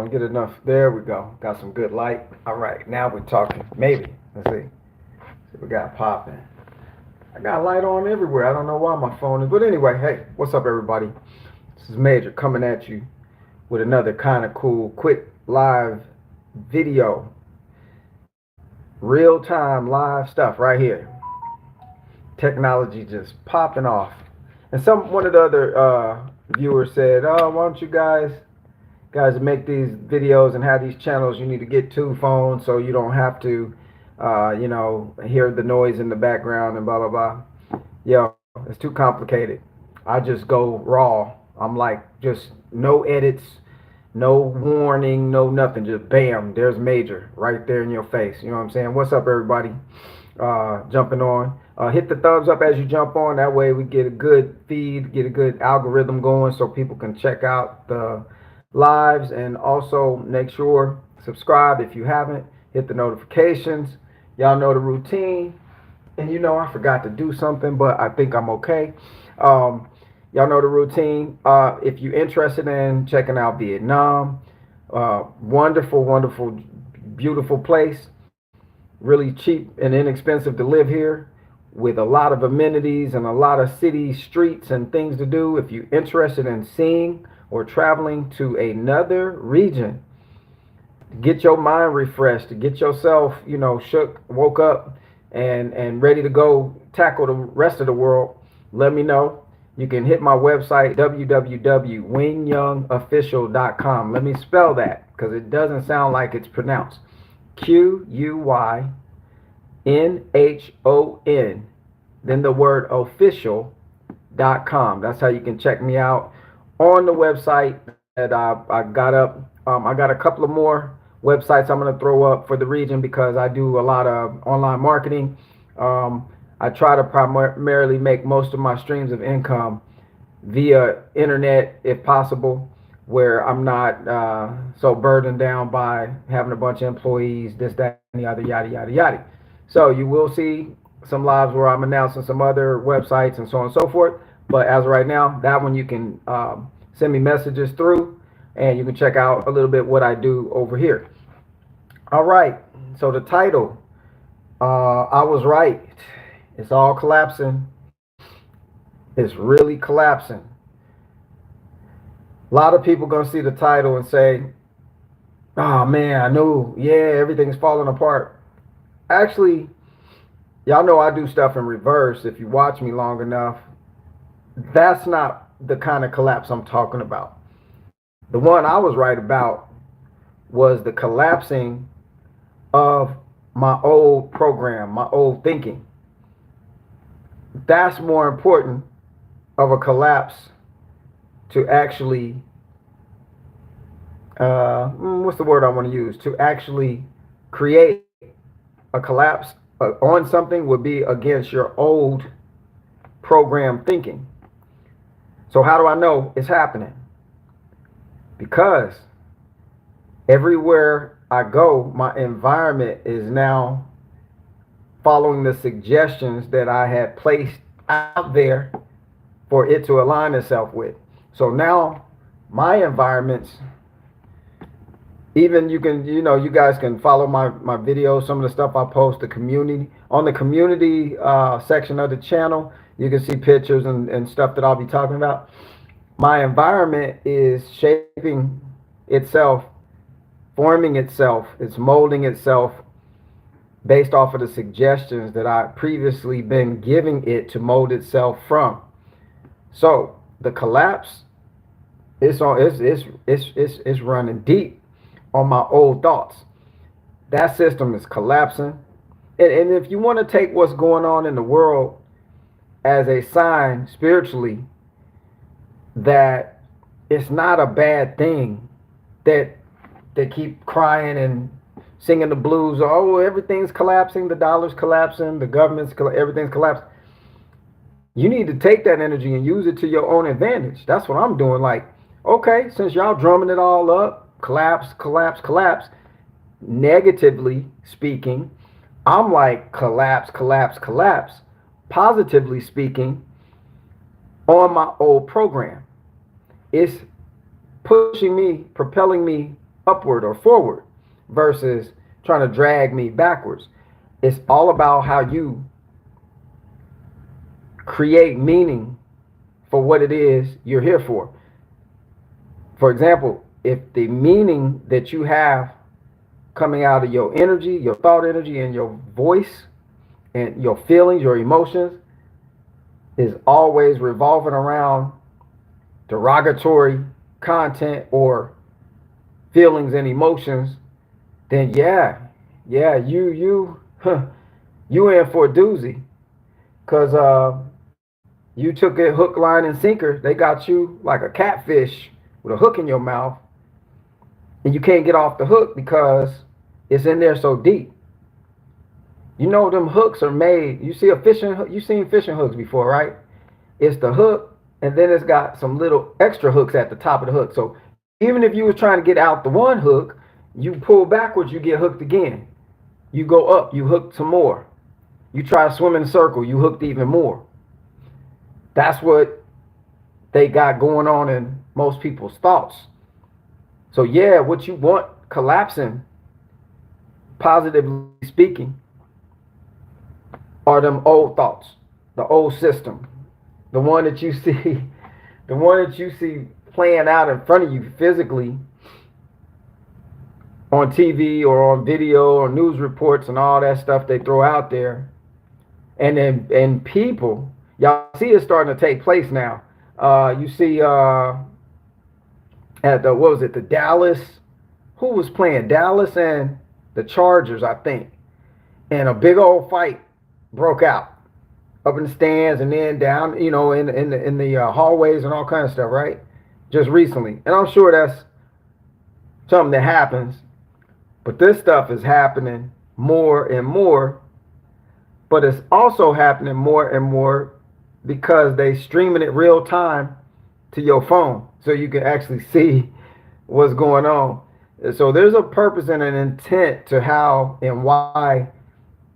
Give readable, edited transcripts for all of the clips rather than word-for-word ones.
don't get enough. There we go. Got some good light. All right, now we're talking. Maybe. Let's see. See what we got popping. I got light on everywhere. I don't know why my phone is. But anyway, hey, what's up, everybody? This is Major coming at you with another kind of cool, quick live video. Real time live stuff right here. Technology just popping off. And one of the other viewers said, "Oh, why don't you guys make these videos and have these channels? You need to get 2 phones so you don't have to, hear the noise in the background and blah blah blah." Yo, it's too complicated. I just go raw. I'm like, just no edits, no warning, no nothing. Just bam, there's Major right there in your face. You know what I'm saying? What's up, everybody? Jumping on. Hit the thumbs up as you jump on. That way we get a good feed, get a good algorithm going so people can check out the lives. And also make sure, subscribe if you haven't. Hit the notifications. Y'all know the routine. And I forgot to do something, but I think I'm okay. Y'all know the routine. If you're interested in checking out Vietnam, wonderful, wonderful, beautiful place. Really cheap and inexpensive to live here, with a lot of amenities and a lot of city streets and things to do. If you're interested in seeing or traveling to another region, get your mind refreshed, to get yourself, shook, woke up, and ready to go tackle the rest of the world, let me know. You can hit my website, www.wingyoungofficial.com. Let me spell that because it doesn't sound like it's pronounced. QUYNHON, then the word official.com. That's how you can check me out on the website that I got up. I got a couple of more websites I'm going to throw up for the region because I do a lot of online marketing. I try to primarily make most of my streams of income via internet if possible, where I'm not so burdened down by having a bunch of employees, this, that, and the other, yada, yada, yada. So you will see some lives where I'm announcing some other websites and so on and so forth. But as of right now, that one you can send me messages through, and you can check out a little bit what I do over here. All right. So the title, I was right. It's all collapsing. It's really collapsing. A lot of people going to see the title and say, "Oh man, I knew, yeah, everything's falling apart." Actually, y'all know I do stuff in reverse. If you watch me long enough, that's not the kind of collapse I'm talking about. The one I was right about was the collapsing of my old program, my old thinking. That's more important of a collapse to actually, what's the word I want to use? To actually create a collapse on something would be against your old program thinking. So how do I know it's happening? Because everywhere I go, my environment is now following the suggestions that I had placed out there for it to align itself with. So now my environments, even you guys can follow my videos, some of the stuff I post, the community, on the community section of the channel, you can see pictures and stuff that I'll be talking about. My environment is shaping itself, forming itself, it's molding itself based off of the suggestions that I previously been giving it to mold itself from. So the collapse it's running deep on my old thoughts. That system is collapsing. And if you want to take what's going on in the world as a sign spiritually that it's not a bad thing, that they keep crying and singing the blues, oh, everything's collapsing, the dollar's collapsing, the government's everything's collapsing. You need to take that energy and use it to your own advantage. That's what I'm doing. Like, okay, since y'all drumming it all up, collapse, collapse, collapse, negatively speaking, I'm like, collapse, collapse, collapse. Positively speaking, on my old program. It's pushing me, propelling me upward or forward versus trying to drag me backwards. It's all about how you create meaning for what it is you're here for. For example, if the meaning that you have coming out of your energy, your thought energy, and your voice, and your feelings, your emotions, is always revolving around derogatory content or feelings and emotions, then you in for a doozy. Cause you took it hook, line, and sinker. They got you like a catfish with a hook in your mouth, and you can't get off the hook because it's in there so deep. You know them hooks are made. You see a fishing hook. You've seen fishing hooks before, right? It's the hook, and then it's got some little extra hooks at the top of the hook. So even if you were trying to get out the one hook, you pull backwards, you get hooked again. You go up, you hook some more. You try to swim in a circle, you hooked even more. That's what they got going on in most people's thoughts. So yeah, what you want collapsing, positively speaking, are them old thoughts, the old system, the one that you see, the one that you see playing out in front of you physically on TV or on video or news reports and all that stuff they throw out there. And then and people, y'all see it starting to take place now. You see at the, what was it, the Dallas, who was playing? Dallas and the Chargers, I think. And a big old fight broke out up in the stands and then down, you know, in the hallways and all kinds of stuff, right? Just recently. And I'm sure that's something that happens. But this stuff is happening more and more. But it's also happening more and more because they streaming it real time to your phone, so you can actually see what's going on. So there's a purpose and an intent to how and why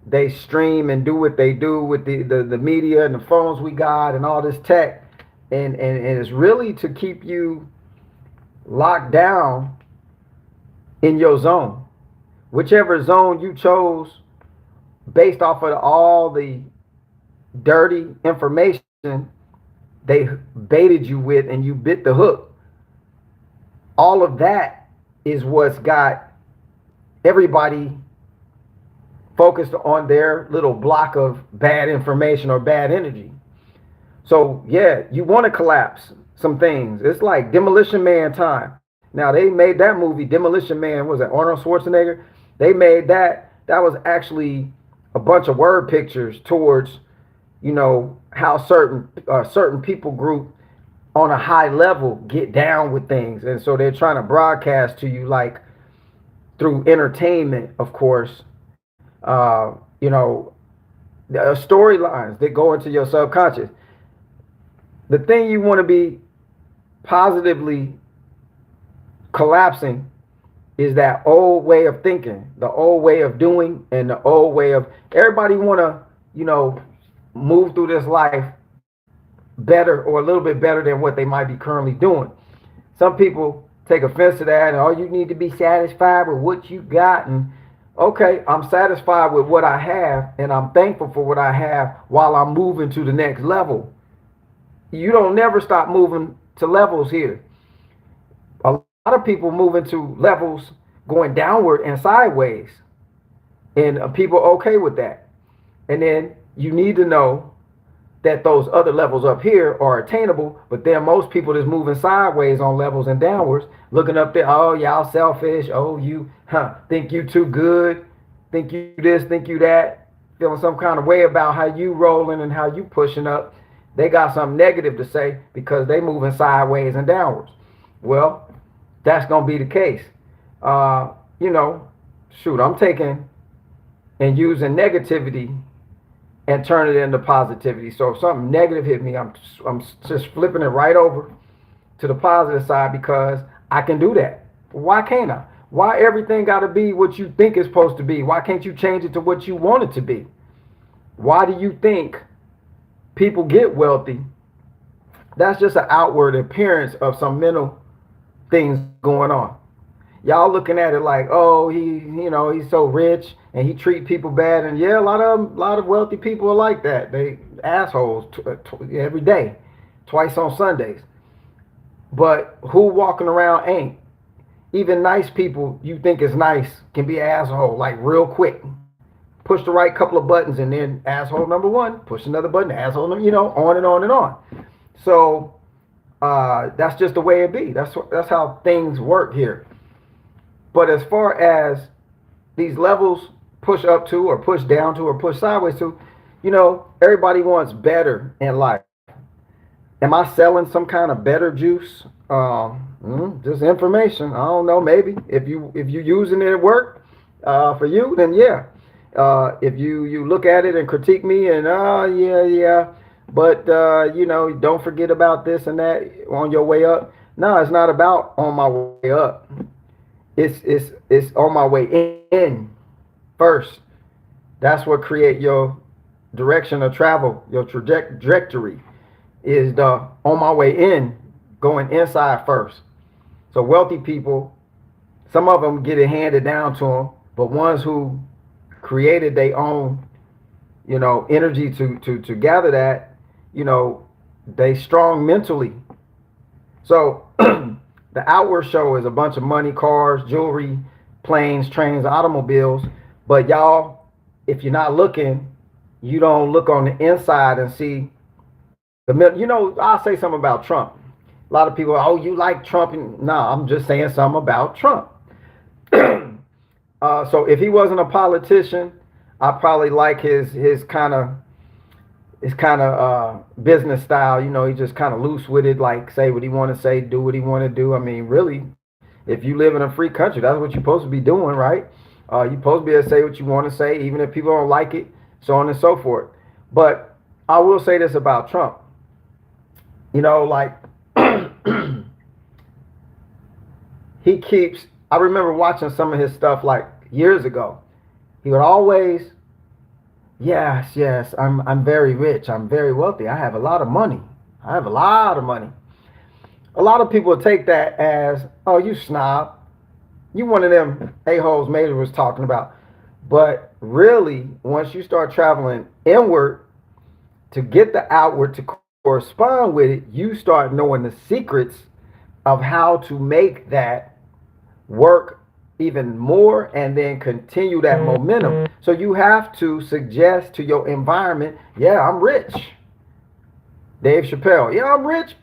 they stream and do what they do with the media and the phones we got and all this tech. And it's really to keep you locked down in your zone. Whichever zone you chose based off of all the dirty information they baited you with and you bit the hook. All of that is what's got everybody focused on their little block of bad information or bad energy. So yeah, you want to collapse some things. It's like Demolition Man time. Now they made that movie Demolition Man, was it Arnold Schwarzenegger? They made that. That was actually a bunch of word pictures towards, you know, how certain people group on a high level get down with things. And so they're trying to broadcast to you, like through entertainment, of course, you know, storylines that go into your subconscious. The thing you want to be positively collapsing is that old way of thinking, the old way of doing, and the old way of, everybody want to, you know, move through this life better or a little bit better than what they might be currently doing. Some people take offense to that, and oh, you need to be satisfied with what you got. And okay, I'm satisfied with what I have, and I'm thankful for what I have while I'm moving to the next level. You don't never stop moving to levels here. A lot of people move into levels going downward and sideways, and people are okay with that. And then you need to know that those other levels up here are attainable, but then most people is moving sideways on levels and downwards, looking up there, oh, y'all selfish, oh, you think you too good, think you this, think you that, feeling some kind of way about how you rolling and how you pushing up. They got something negative to say because they moving sideways and downwards. Well, that's going to be the case. You know, shoot, I'm taking and using negativity and turn it into positivity. So if something negative hit me, I'm just flipping it right over to the positive side because I can do that. Why can't I? Why everything got to be what you think it's supposed to be? Why can't you change it to what you want it to be? Why do you think people get wealthy? That's just an outward appearance of some mental things going on. Y'all looking at it like, oh, he's so rich and he treat people bad. And yeah, a lot of wealthy people are like that. They assholes every day, twice on Sundays. But who walking around ain't? Even nice people you think is nice can be an asshole like real quick. Push the right couple of buttons and then asshole number one. Push another button, asshole number, on and on and on. So that's just the way it be. That's how things work here. But as far as these levels push up to or push down to or push sideways to, everybody wants better in life. Am I selling some kind of better juice? Just information. I don't know. Maybe if you using it at work for you, then yeah. If you look at it and critique me and yeah, but don't forget about this and that on your way up. No, it's not about on my way up. It's on my way in first. That's what create your direction of travel, your trajectory is the on my way in, going inside first. So wealthy people, some of them get it handed down to them, but ones who created their own, energy to gather that, they strong mentally. So the outward show is a bunch of money, cars, jewelry, planes, trains, automobiles. But y'all, if you're not looking, you don't look on the inside and see I'll say something about Trump. A lot of people, oh, you like Trump? No, I'm just saying something about Trump. So if he wasn't a politician, I probably like his kind of business style. He just kind of loose with it, like say what he want to say, do what he want to do. I mean, really, if you live in a free country, that's what you're supposed to be doing, right? You're supposed to be able to say what you want to say, even if people don't like it, so on and so forth. But I will say this about Trump. Like he keeps. I remember watching some of his stuff like years ago. He would always, yes, I'm very rich. I'm very wealthy. I have a lot of money. I have a lot of money. A lot of people take that as, oh, you snob. You one of them a-holes Major was talking about. But really, once you start traveling inward to get the outward to correspond with it, you start knowing the secrets of how to make that work even more and then continue that momentum. So you have to suggest to your environment, yeah, I'm rich. Dave Chappelle, yeah, I'm rich.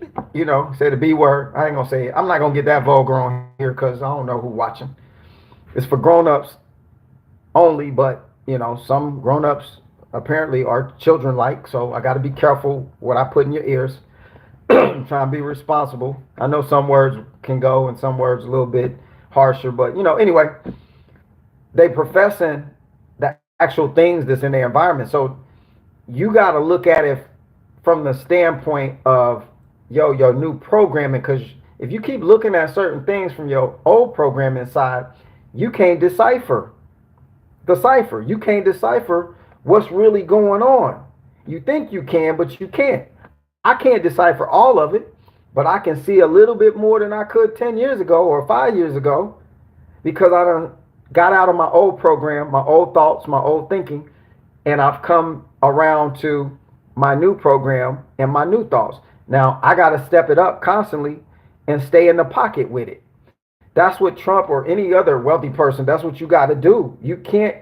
Say the B word. I ain't gonna say it. I'm not gonna get that vulgar on here because I don't know who's watching. It's for grown-ups only, but some grown-ups apparently are children like, so I got to be careful what I put in your ears. I'm trying to be responsible. I know some words can go and some words a little bit harsher, but anyway, they professing the actual things that's in their environment. So you got to look at it from the standpoint of your new programming, because if you keep looking at certain things from your old programming side, you can't decipher. You can't decipher what's really going on. You think you can, but you can't. I can't decipher all of it, but I can see a little bit more than I could 10 years ago or 5 years ago, because I done got out of my old program, my old thoughts, my old thinking, and I've come around to my new program and my new thoughts. Now I got to step it up constantly and stay in the pocket with it. That's what Trump or any other wealthy person, that's what you got to do. You can't.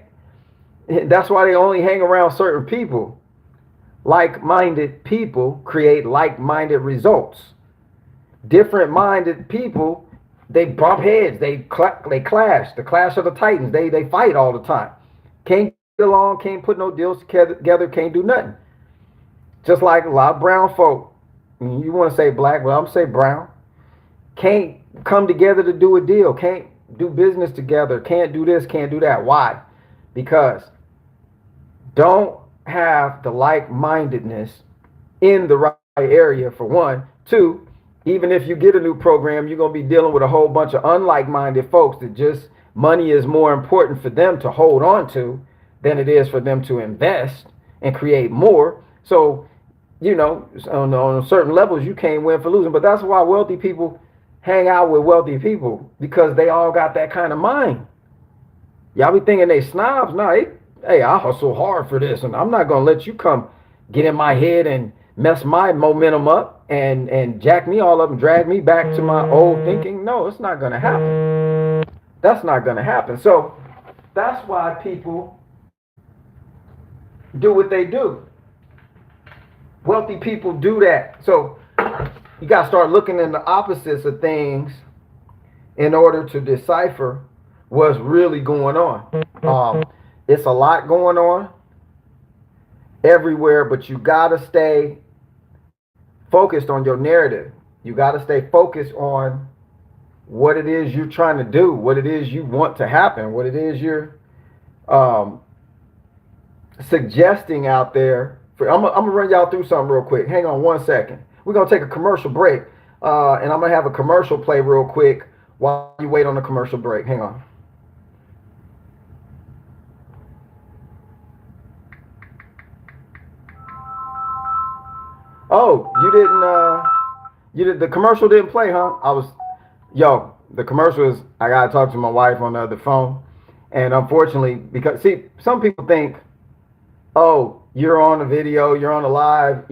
That's why they only hang around certain people. Like-minded people create like-minded results. Different-minded people, they bump heads. They clash. The clash of the titans. They fight all the time. Can't get along. Can't put no deals together. Can't do nothing. Just like a lot of brown folk. You want to say black, but I'm going to say brown. Can't come together to do a deal. Can't do business together. Can't do this. Can't do that. Why? Because don't have the like-mindedness in the right area, for one. Two, even if you get a new program, you're going to be dealing with a whole bunch of unlike-minded folks that just money is more important for them to hold on to than it is for them to invest and create more. So, on certain levels, you can't win for losing. But that's why wealthy people, hang out with wealthy people because they all got that kind of mind. Y'all be thinking they snobs. No, hey, I hustle hard for this, and I'm not gonna let you come get in my head and mess my momentum up and jack me all up and drag me back to my old thinking. No, it's not gonna happen. That's not gonna happen. So that's why people do what they do. Wealthy people do that. So you gotta start looking in the opposites of things in order to decipher what's really going on. It's a lot going on everywhere, but you gotta stay focused on your narrative. You gotta stay focused on what it is you're trying to do, what it is you want to happen, what it is you're suggesting out there. I'm gonna run y'all through something real quick. Hang on 1 second. We're gonna take a commercial break, and I'm gonna have a commercial play real quick while you wait on the commercial break. Hang on. Oh, the commercial didn't play, huh? The commercial is, I gotta talk to my wife on the other phone, and unfortunately, because see, some people think, oh, you're on the video, you're on the live,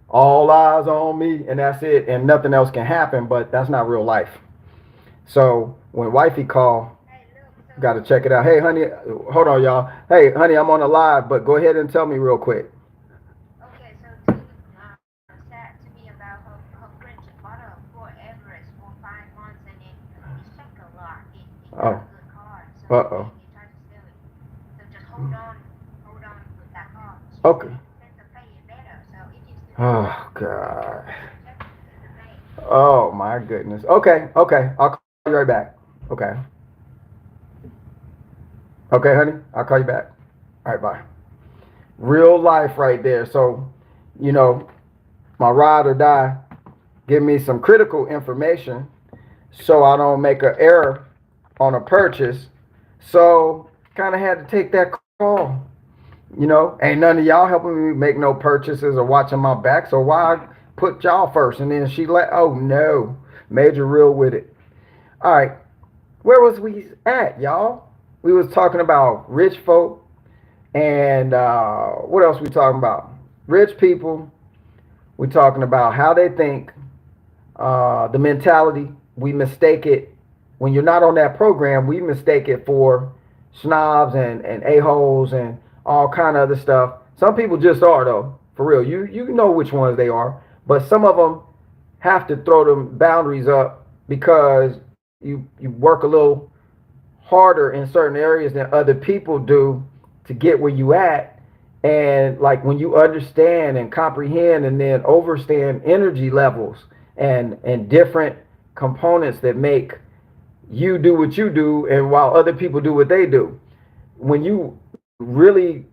all eyes on me, and that's it, and nothing else can happen, but that's not real life. So when wifey call, got to check it out. Hey, honey, hold on, y'all. Hey, honey, I'm on the live, but go ahead and tell me real quick. Okay, so T said to me about her French bottle for Everest for 5 months, and it took a lot. It's not a good car, so they tried to sell it. So just hold on with that car. Okay. To pay it better, so it is. Oh God. Oh my goodness. Okay. I'll call you right back. Okay. Okay, honey. I'll call you back. All right, bye. Real life right there. So, my ride or die, give me some critical information so I don't make an error on a purchase. So, kind of had to take that call. Ain't none of y'all helping me make no purchases or watching my back. So why put y'all first? And then she oh no, major real with it. All right, where was we at, y'all? We was talking about rich folk, and what else we talking about? Rich people. We talking about how they think, the mentality. We mistake it when you're not on that program. We mistake it for snobs and a-holes and all kind of other stuff. Some people just are, though, for real. You know which ones they are, but some of them have to throw them boundaries up because you work a little harder in certain areas than other people do to get where you at. And like when you understand and comprehend and then overstand energy levels and different components that make you do what you do, and while other people do what they do, when you really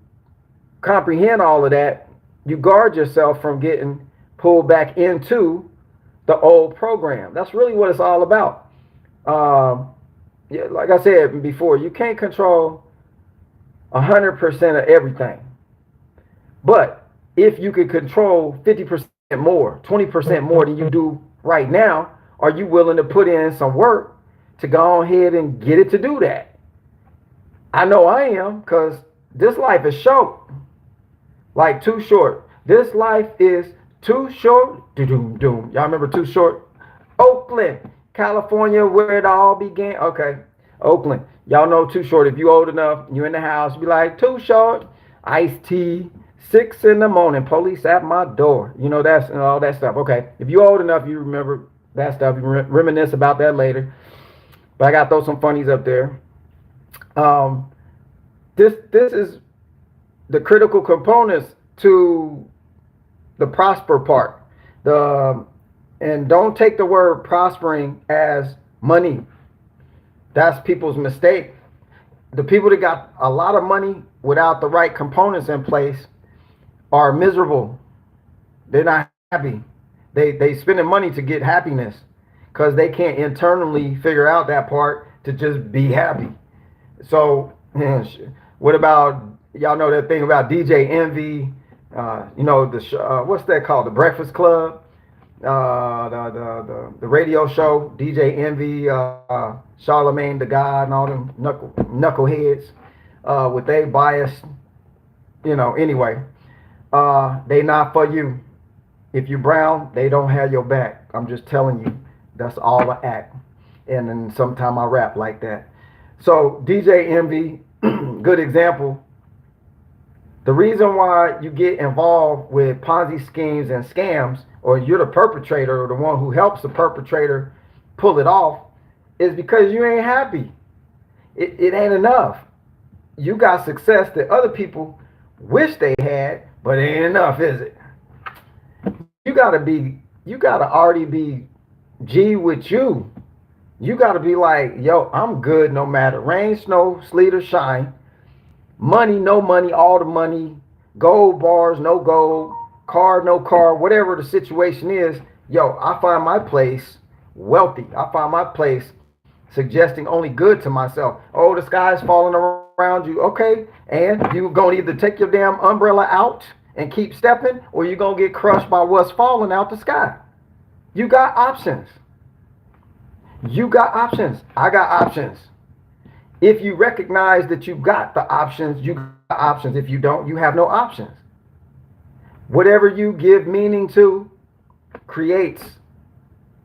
comprehend all of that, you guard yourself from getting pulled back into the old program. That's really what it's all about. Yeah, like I said before, you can't control 100% of everything. But if you could control 50% more, 20% more than you do right now, are you willing to put in some work to go ahead and get it to do that? I know I am, because this life is short. Like Too Short. This life is too short. Doom. Y'all remember Too Short? Oakland, California, where it all began. Okay, Oakland. Y'all know Too Short. If you old enough, you in the house, be like, Too Short, iced tea, 6 a.m, police at my door. That's and all that stuff. Okay, if you old enough, you remember that stuff. You reminisce about that later. But I got to throw some funnies up there. This is the critical components to the prosper part. And don't take the word prospering as money. That's people's mistake. The people that got a lot of money without the right components in place are miserable. They're not happy. They spending money to get happiness because they can't internally figure out that part to just be happy. So what about, y'all know that thing about DJ Envy? What's that called? The Breakfast Club. the radio show, DJ Envy, Charlemagne the God, and all them knuckleheads with they bias. Anyway, they not for you. If you brown, they don't have your back. I'm just telling you. That's all I act. And then sometime I rap like that. So DJ Envy, good example. The reason why you get involved with Ponzi schemes and scams, or you're the perpetrator or the one who helps the perpetrator pull it off, is because you ain't happy. It ain't enough. You got success that other people wish they had, but it ain't enough, is it? You gotta already be G with you. You gotta be like, yo, I'm good no matter rain, snow, sleet, or shine. Money, no money, all the money, gold bars, no gold, car, no car, whatever the situation is, yo, I find my place wealthy. I find my place suggesting only good to myself. Oh, the sky's falling around you. Okay, and you gonna either take your damn umbrella out and keep stepping, or you gonna get crushed by what's falling out the sky. You got options. You got options. I got options. If you recognize that you got the options, you got options. If you don't, you have no options. Whatever you give meaning to creates,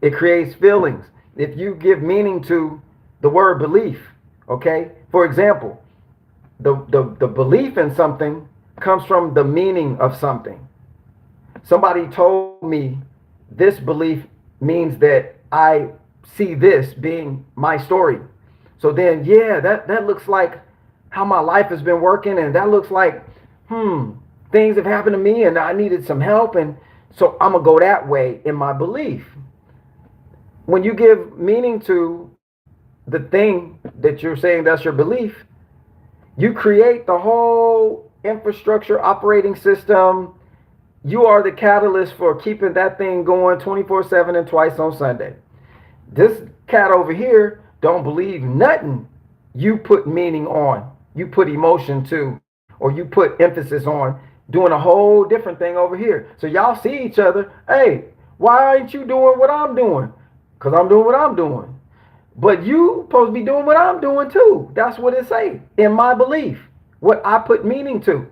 it creates feelings. If you give meaning to the word belief, okay? For example, the belief in something comes from the meaning of something. Somebody told me this belief means that I see this being my story. So then, yeah, that looks like how my life has been working, and that looks like, things have happened to me and I needed some help, and so I'm gonna go that way in my belief. When you give meaning to the thing that you're saying that's your belief, you create the whole infrastructure, operating system. You are the catalyst for keeping that thing going 24/7 and twice on Sunday. This cat over here don't believe nothing you put meaning on, you put emotion to, or you put emphasis on, doing a whole different thing over here. So y'all see each other. Hey, why ain't you doing what I'm doing? Because I'm doing what I'm doing. But you supposed to be doing what I'm doing too. That's what it say in my belief. What I put meaning to.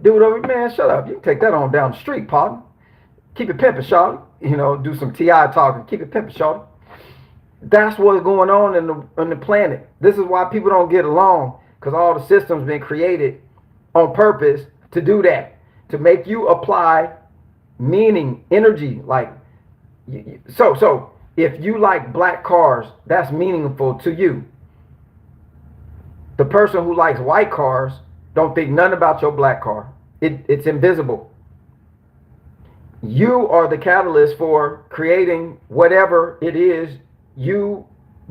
Dude over, man, shut up. You can take that on down the street, partner. Keep it pimping, shawty. Do some TI talking. Keep it pimping, shawty. That's what's going on in the planet. This is why people don't get along, because all the systems been created on purpose to do that, to make you apply meaning, energy. Like, so if you like black cars, that's meaningful to you. The person who likes white cars don't think nothing about your black car. It's invisible. You are the catalyst for creating whatever it is you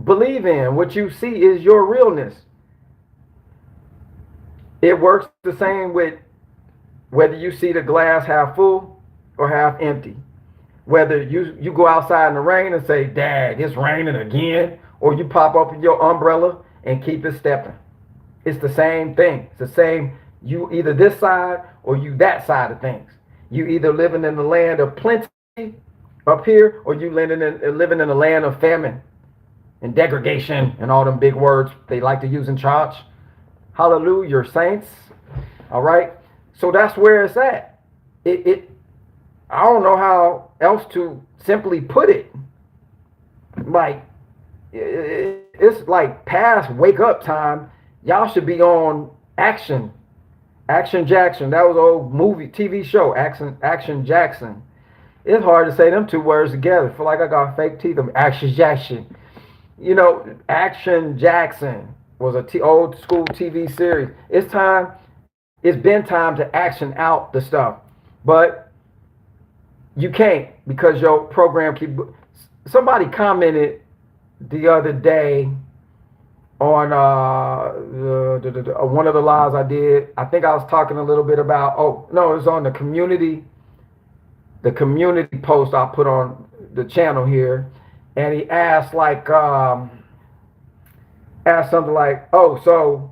believe in. What you see is your realness. It works the same with whether you see the glass half full or half empty. Whether you go outside in the rain and say, "Dad, it's raining again," or you pop up your umbrella and keep it stepping. It's the same thing. It's the same. You either this side or you that side of things. You either living in the land of plenty up here, or you living in the land of famine and degradation and all them big words they like to use in church. Hallelujah, saints. All right. So that's where it's at. I don't know how else to simply put it. Like, it's like past wake up time. Y'all should be on Action Jackson. That was an old movie, TV show, Action Jackson. It's hard to say them two words together. I feel like I got fake teeth. Action Jackson. Action Jackson was a old school TV series. It's been time to action out the stuff. But you can't, because your program somebody commented the other day on one of the lives I did. I think I was talking a little bit about, it was on the community post I put on the channel here, and he asked something like, so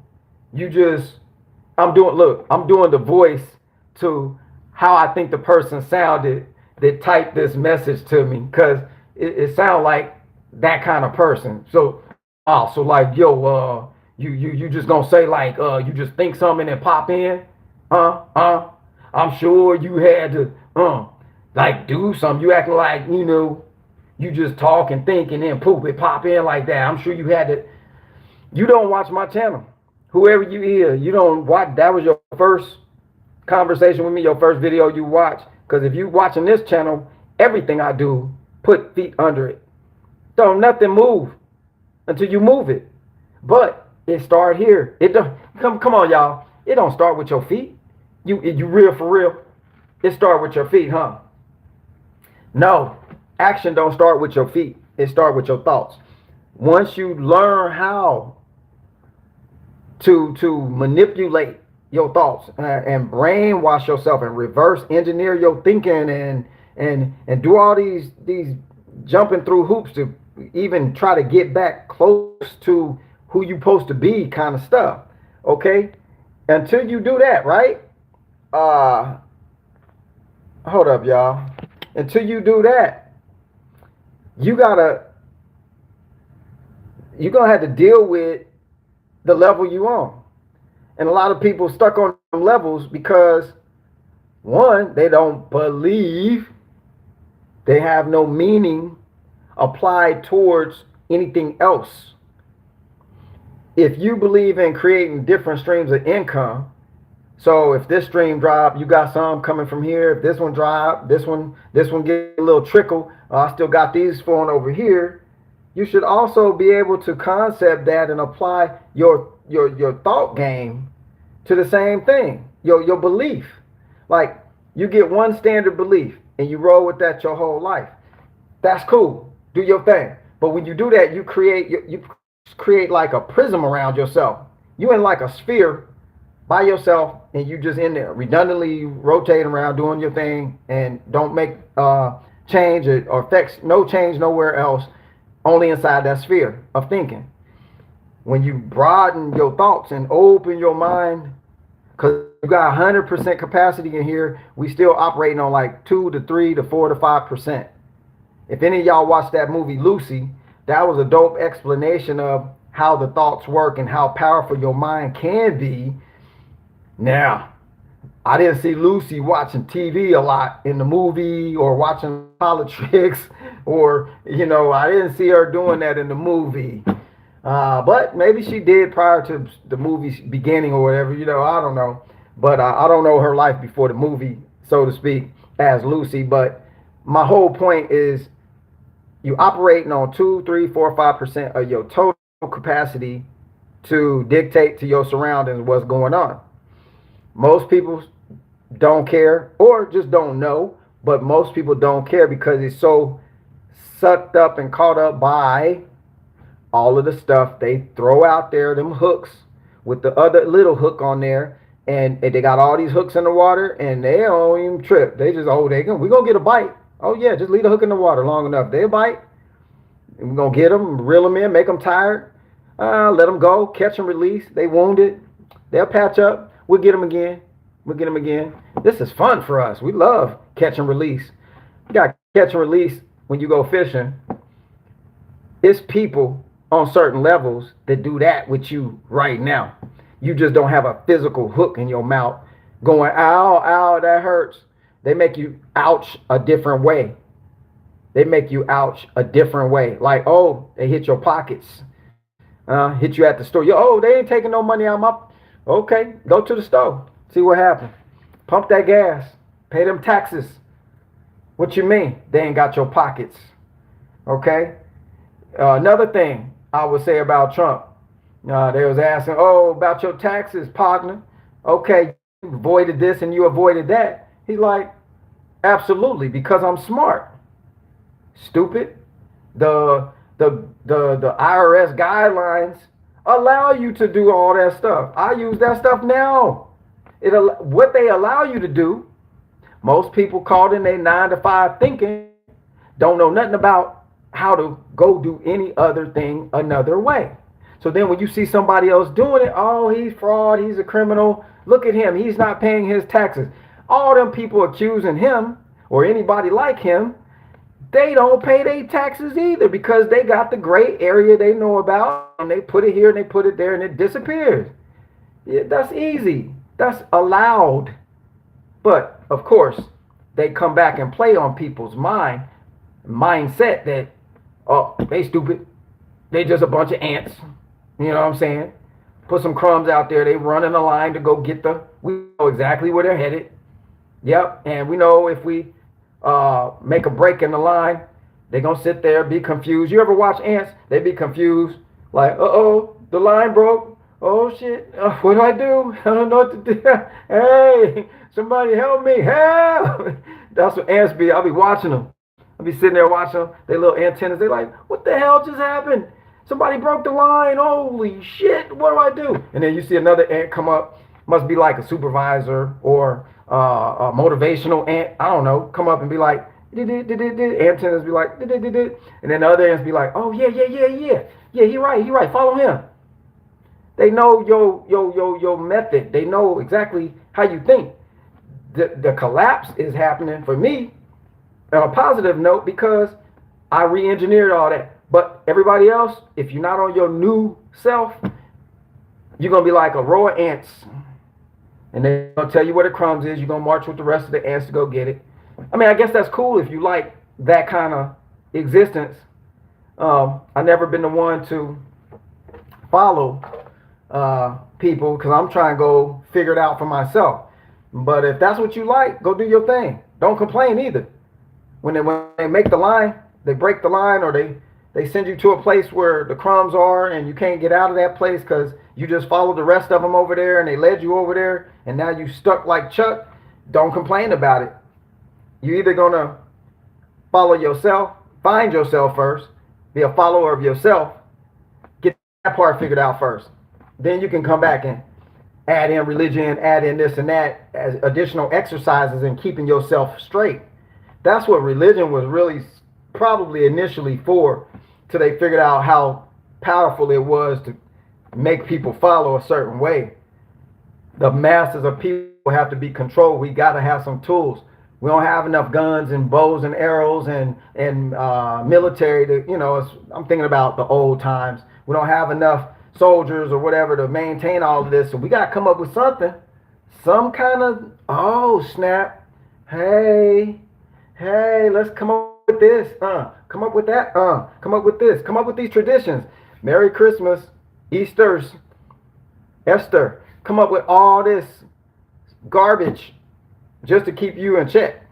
I'm doing the voice to how I think the person sounded, that typed this message to me because it sounds like that kind of person. So, oh, so like, yo, you just gonna say like, you just think something and pop in, I'm sure you had to, like do something. You acting like you just talk and think and then poop it pop in like that. I'm sure you had to. You don't watch my channel. Whoever you hear, you don't watch. That was your first conversation with me, your first video you watch. Because if you watching this channel, everything I do, put feet under it. Don't nothing move until you move it. But it start here. It don't come on, y'all. It don't start with your feet. You real for real. It start with your feet, huh? No, action don't start with your feet. It start with your thoughts. Once you learn how to manipulate your thoughts and brainwash yourself and reverse engineer your thinking and do all these jumping through hoops to even try to get back close to who you supposed to be kind of stuff. Okay? Until you do that, right? Hold up, y'all. Until you do that, you're gonna have to deal with the level you on. And a lot of people stuck on levels because one, they don't believe, they have no meaning applied towards anything else. If you believe in creating different streams of income, so if this stream drop, you got some coming from here. If this one drop, this one get a little trickle. I still got these flowing over here. You should also be able to concept that and apply your thought game to the same thing. Your belief. Like you get one standard belief and you roll with that your whole life. That's cool. Do your thing. But when you do that, you create like a prism around yourself. You in like a sphere by yourself, and you just in there redundantly rotating around doing your thing and don't make change or affects no change nowhere else, only inside that sphere of thinking. When you broaden your thoughts and open your mind, because you got 100% capacity in here, we still operating on like 2 to 3 to 4 to 5%. If any of y'all watched that movie Lucy, that was a dope explanation of how the thoughts work and how powerful your mind can be. Now, I didn't see Lucy watching TV a lot in the movie or watching politics or, I didn't see her doing that in the movie. But maybe she did prior to the movie's beginning or whatever, I don't know. But I don't know her life before the movie, so to speak, as Lucy. But my whole point is you operating on 2, 3, 4, 5% of your total capacity to dictate to your surroundings what's going on. Most people don't care or just don't know, but most people don't care because it's so sucked up and caught up by all of the stuff they throw out there, them hooks with the other little hook on there, and they got all these hooks in the water and they don't even trip. They just, we're going to get a bite. Oh yeah, just leave the hook in the water long enough. They'll bite. And we're going to get them, reel them in, make them tired, let them go, catch and release. They wounded. They'll patch up. We'll get them again. This is fun for us. We love catch and release. You got catch and release when you go fishing. It's people on certain levels that do that with you right now. You just don't have a physical hook in your mouth going, ow, that hurts. They make you ouch a different way. Like, they hit your pockets. Hit you at the store. They ain't taking no money out my... Okay, go to the store. See what happens. Pump that gas. Pay them taxes. What you mean? They ain't got your pockets. Okay? Another thing I would say about Trump. They was asking, about your taxes, partner. Okay, you avoided this and you avoided that. He's like, absolutely, because I'm smart. Stupid. The IRS guidelines allow you to do all that stuff. I use that stuff now. What they allow you to do, most people caught in their 9 to 5 thinking don't know nothing about how to go do any other thing another way. So then when you see somebody else doing it, he's fraud, he's a criminal. Look at him, he's not paying his taxes. All them people accusing him or anybody like him, they don't pay their taxes either because they got the gray area they know about and they put it here and they put it there and it disappears. Yeah, that's easy. That's allowed. But of course, they come back and play on people's mindset that, oh, they stupid. They just a bunch of ants. You know what I'm saying? Put some crumbs out there. They run in a line to go get we know exactly where they're headed. Yep. And we know if we make a break in the line, they're going to sit there, be confused. You ever watch ants? They be confused. Like, uh-oh, the line broke. Oh, shit. What do I do? I don't know what to do. Hey, somebody help me. Help. That's what ants be. I'll be watching them. I'll be sitting there watching them. They little antennas. They like, what the hell just happened? Somebody broke the line. Holy shit. What do I do? And then you see another ant come up. Must be like a supervisor or a motivational ant. I don't know. Come up and be like, antennas be like, and then the other ants be like, oh, yeah. Yeah, he right. Follow him. They know your method. They know exactly how you think. The collapse is happening for me on a positive note because I re-engineered all that. But everybody else, if you're not on your new self, you're going to be like a row of ants. And they're going to tell you where the crumbs is. You're going to march with the rest of the ants to go get it. I mean, I guess that's cool if you like that kind of existence. I've never been the one to follow people because I'm trying to go figure it out for myself. But if that's what you like, go do your thing. Don't complain either. When they make the line, they break the line, or they send you to a place where the crumbs are and you can't get out of that place because you just followed the rest of them over there and they led you over there and now you stuck like Chuck. Don't complain about it. You're either going to follow yourself, find yourself first, be a follower of yourself, get that part figured out first. Then you can come back and add in religion, add in this and that as additional exercises in keeping yourself straight. That's what religion was really probably initially for, till they figured out how powerful it was to make people follow a certain way. The masses of people have to be controlled. We got to have some tools. We don't have enough guns and bows and arrows and military to, I'm thinking about the old times. We don't have enough soldiers or whatever to maintain all of this. So we got to come up with something, some kind of, oh, snap. Hey, let's come up with this. Come up with that. Come up with this. Come up with these traditions. Merry Christmas, Easter's, Esther. Come up with all this garbage just to keep you in check.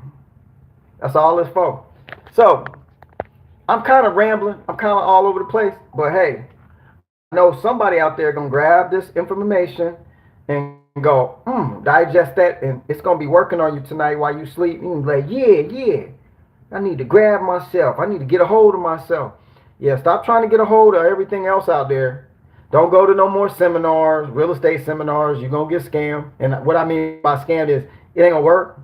That's all it's for. So, I'm kind of rambling. I'm kind of all over the place. But hey, I know somebody out there going to grab this information and go, digest that. And it's going to be working on you tonight while you sleep. You can be like, yeah. I need to grab myself. I need to get a hold of myself. Yeah, stop trying to get a hold of everything else out there. Don't go to no more seminars, real estate seminars. You're going to get scammed. And what I mean by scammed is it ain't going to work.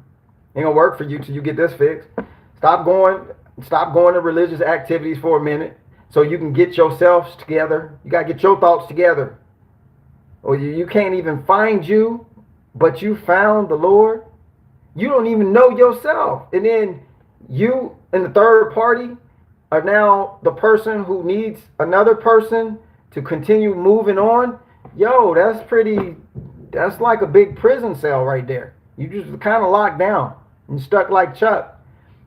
It ain't going to work for you till you get this fixed. Stop going to religious activities for a minute so you can get yourselves together. You got to get your thoughts together. Or you can't even find you, but you found the Lord. You don't even know yourself. And then you and the third party are now the person who needs another person to continue moving on. Yo, that's like a big prison cell right there. You just kind of locked down and stuck like Chuck.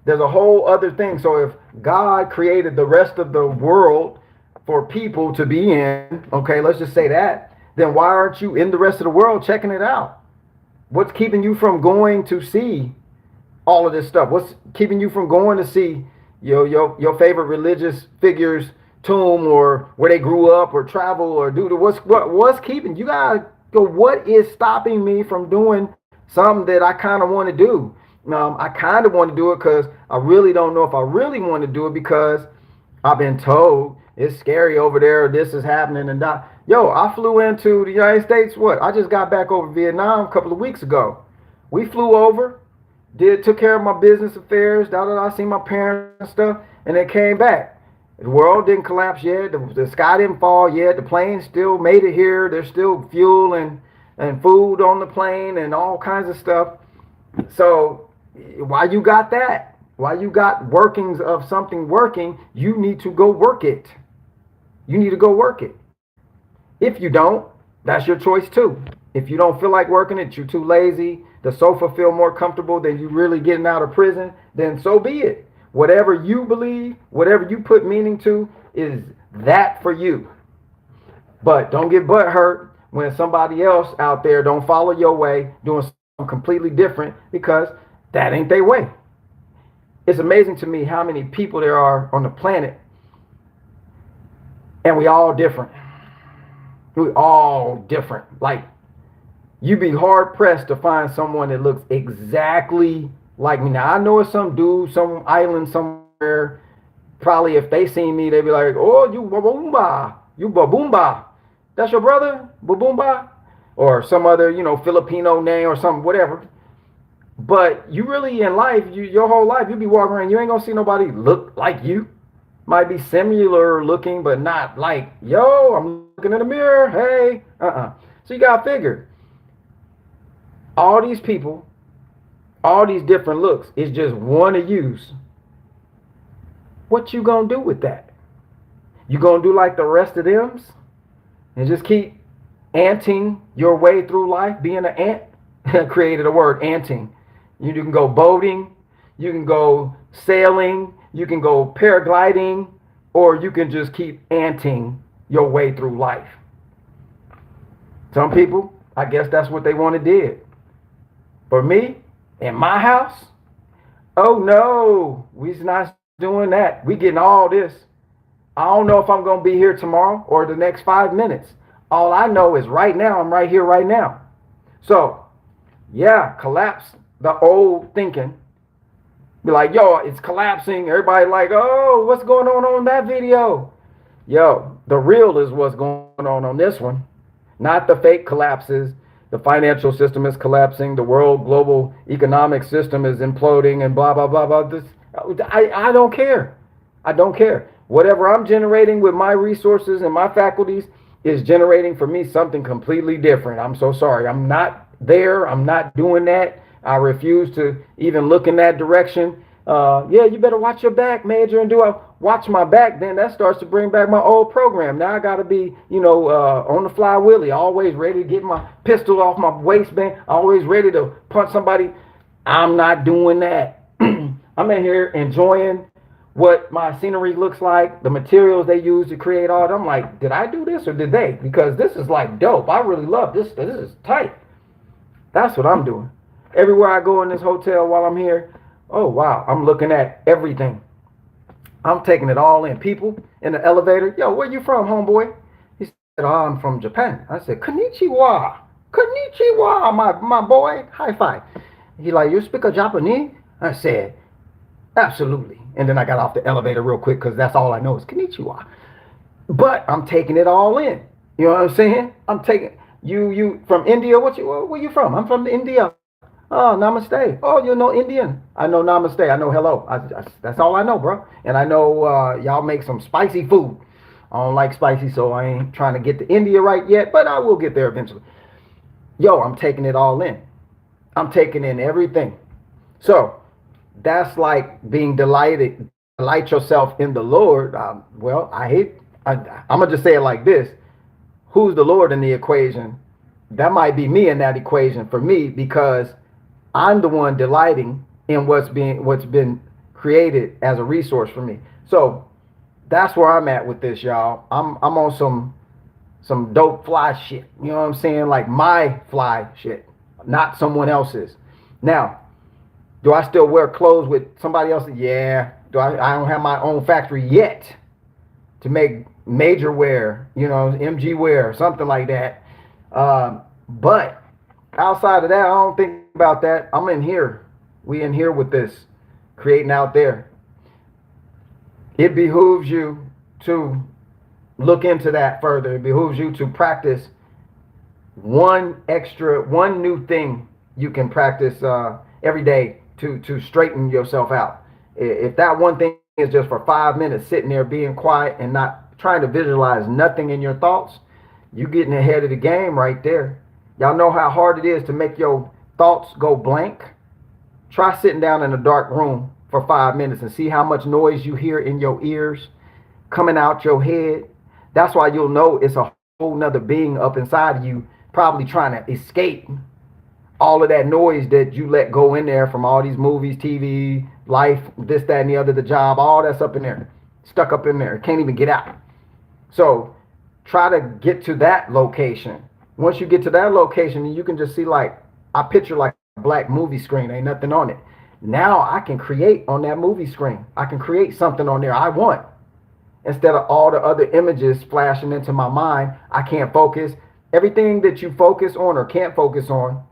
There's a whole other thing. So if God created the rest of the world for people to be in, okay, let's just say that, then why aren't you in the rest of the world checking it out? What's keeping you from going to see all of this stuff? What's keeping you from going to see your favorite religious figure's tomb or where they grew up or travel or what's keeping you? Gotta go, what is stopping me from doing something that I kind of want to do? I kind of want to do it because I really don't know if I really want to do it because I've been told it's scary over there, this is happening and that. Yo, I flew into the United States. I just got back over Vietnam a couple of weeks ago. We flew over, took care of my business affairs, I seen my parents and stuff, and then came back. The world didn't collapse yet. The sky didn't fall yet. The plane still made it here. There's still fuel and food on the plane and all kinds of stuff. So, Why you got that? Why you got workings of something working? You need to go work it. You need to go work it. If you don't, that's your choice too. If you don't feel like working it, you're too lazy, the sofa feel more comfortable than you really getting out of prison, then so be it. Whatever you believe, whatever you put meaning to, is that for you. But don't get butt hurt when somebody else out there don't follow your way, doing something completely different because that ain't their way. It's amazing to me how many people there are on the planet, and we all different. We all different. Like, you'd be hard pressed to find someone that looks exactly like me. Now I know it's some dude, some island somewhere. Probably if they seen me, they'd be like, "Oh, you baboomba, you baboomba. That's your brother, baboomba," or some other, Filipino name or something, whatever. But you really in life, your whole life, you be walking around, you ain't gonna see nobody look like you. Might be similar looking, but not like, yo, I'm looking in the mirror, hey, So you gotta figure, all these people, all these different looks, is just one of yous. What you gonna do with that? You gonna do like the rest of them and just keep anting your way through life, being an ant? Created a word, anting. You can go boating, you can go sailing, you can go paragliding, or you can just keep anting your way through life. Some people, I guess that's what they want to do. For me, in my house, oh no, we's not doing that. We getting all this. I don't know if I'm going to be here tomorrow or the next 5 minutes. All I know is right now, I'm right here, right now. So, yeah, collapse the old thinking. Be like, yo, it's collapsing. Everybody like, oh, what's going on that video? Yo, the real is what's going on this one. Not the fake collapses. The financial system is collapsing. The world global economic system is imploding and blah, blah, blah, blah. I don't care. I don't care. Whatever I'm generating with my resources and my faculties is generating for me something completely different. I'm so sorry. I'm not there. I'm not doing that. I refuse to even look in that direction. Yeah, you better watch your back, Major, and do I watch my back? Then that starts to bring back my old program. Now I got to be, on the fly willy, always ready to get my pistol off my waistband, always ready to punch somebody. I'm not doing that. I'm in here enjoying what my scenery looks like, the materials they use to create art. I'm like, did I do this or did they? Because this is like dope. I really love this. This is tight. That's what I'm doing. Everywhere I go in this hotel while I'm here, oh wow, I'm looking at everything. I'm taking it all in. People in the elevator, yo, where you from, homeboy? He said, oh, I'm from Japan. I said, konnichiwa. Konnichiwa, my boy. High five. He like, you speak a Japanese? I said, absolutely. And then I got off the elevator real quick because that's all I know is konnichiwa. But I'm taking it all in. You know what I'm saying? I'm taking you from India. Where you from? I'm from India. Oh, namaste. Oh, you know Indian. I know namaste. I know hello. That's all I know, bro. And I know y'all make some spicy food. I don't like spicy, so I ain't trying to get to India right yet, but I will get there eventually. Yo, I'm taking it all in. I'm taking in everything. So that's like being delighted. Delight yourself in the Lord. I'm going to just say it like this. Who's the Lord in the equation? That might be me in that equation for me because I'm the one delighting in what's been created as a resource for me. So that's where I'm at with this, y'all. I'm on some dope fly shit. You know what I'm saying? Like my fly shit, not someone else's. Now, do I still wear clothes with somebody else? Yeah. I don't have my own factory yet to make major wear, MG wear, something like that. But outside of that, I don't think about that. I'm in here. We in here with this, creating out there. It behooves you to look into that further. It behooves you to practice one new thing you can practice every day to straighten yourself out. If that one thing is just for 5 minutes sitting there being quiet and not trying to visualize nothing in your thoughts, you're getting ahead of the game right there. Y'all know how hard it is to make your thoughts go blank? Try sitting down in a dark room for 5 minutes and see how much noise you hear in your ears coming out your head. That's why you'll know it's a whole nother being up inside of you, probably trying to escape all of that noise that you let go in there from all these movies, TV, life, this, that, and the other, the job, all that's up in there, stuck up in there. Can't even get out. So try to get to that location. Once you get to that location, you can just see, like, I picture like a black movie screen, ain't nothing on it. Now I can create on that movie screen. I can create something on there I want. Instead of all the other images flashing into my mind, I can't focus. Everything that you focus on or can't focus on,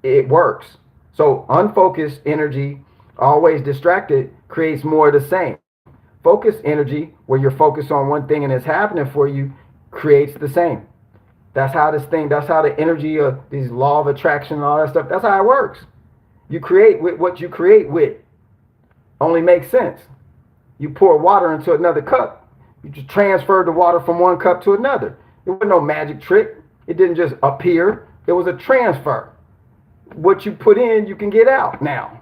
it works. So unfocused energy, always distracted, creates more of the same. Focused energy, where you're focused on one thing and it's happening for you, creates the same. That's how that's how the energy of these law of attraction and all that stuff, that's how it works. You create with what you create with. Only makes sense. You pour water into another cup. You just transferred the water from one cup to another. It wasn't no magic trick. It didn't just appear. It was a transfer. What you put in, you can get out now.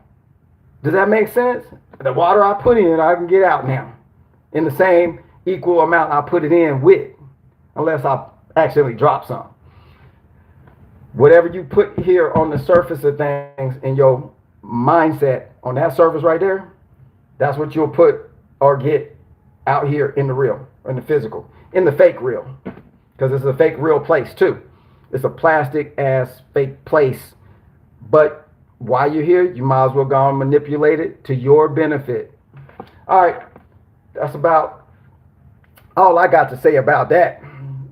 Does that make sense? The water I put in, I can get out now. In the same equal amount I put it in with. Unless I accidentally drop some. Whatever you put here on the surface of things in your mindset, on that surface right there, that's what you'll put or get out here in the real, in the physical, in the fake real. Because it's a fake real place too. It's a plastic ass fake place. But while you're here, you might as well go and manipulate it to your benefit. All right, that's about all I got to say about that.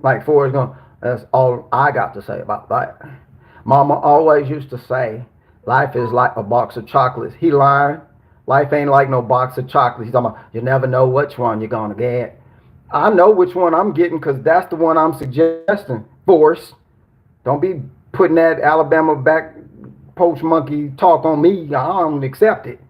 Like Forrest Gump, that's all I got to say about that. Mama always used to say, life is like a box of chocolates. He lying. Life ain't like no box of chocolates. He's talking about, you never know which one you're going to get. I know which one I'm getting because that's the one I'm suggesting. Force. Don't be putting that Alabama back poach monkey talk on me. I don't accept it.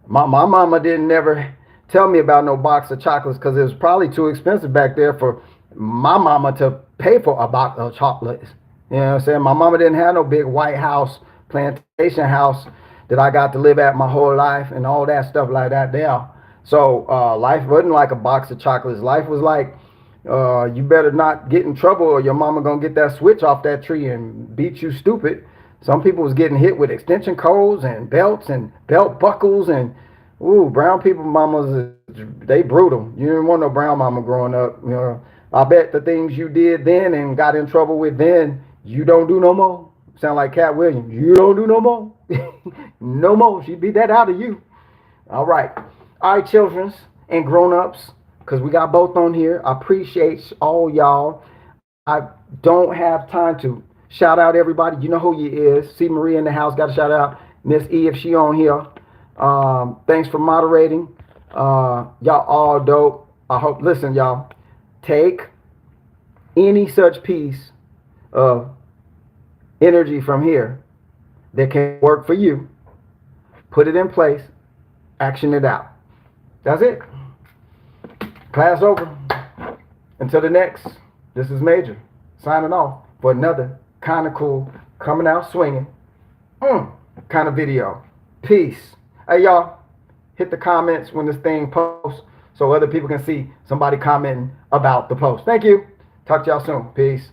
My mama didn't never tell me about no box of chocolates because it was probably too expensive back there for my mama to pay for a box of chocolates. You know what I'm saying? My mama didn't have no big white house, plantation house that I got to live at my whole life and all that stuff like that there. So life wasn't like a box of chocolates. Life was like, you better not get in trouble or your mama gonna get that switch off that tree and beat you stupid. Some people was getting hit with extension cords and belts and belt buckles and, ooh, brown people mamas, they brutal. You didn't want no brown mama growing up. You know, I bet the things you did then and got in trouble with then, you don't do no more. Sound like Cat Williams. You don't do no more. No more. She beat that out of you. All right. All right, children and grown-ups, because we got both on here. I appreciate all y'all. I don't have time to shout out everybody. You know who you is. See Maria in the house. Got to shout out Miss E if she on here. Thanks for moderating. Y'all all dope. I hope. Listen, y'all. Take any such piece of energy from here that can work for you. Put it in place. Action it out. That's it. Class over. Until the next. This is Major signing off for another kind of cool, coming out swinging kind of video. Peace. Hey, y'all, hit the comments when this thing posts so other people can see somebody commenting about the post. Thank you. Talk to y'all soon. Peace.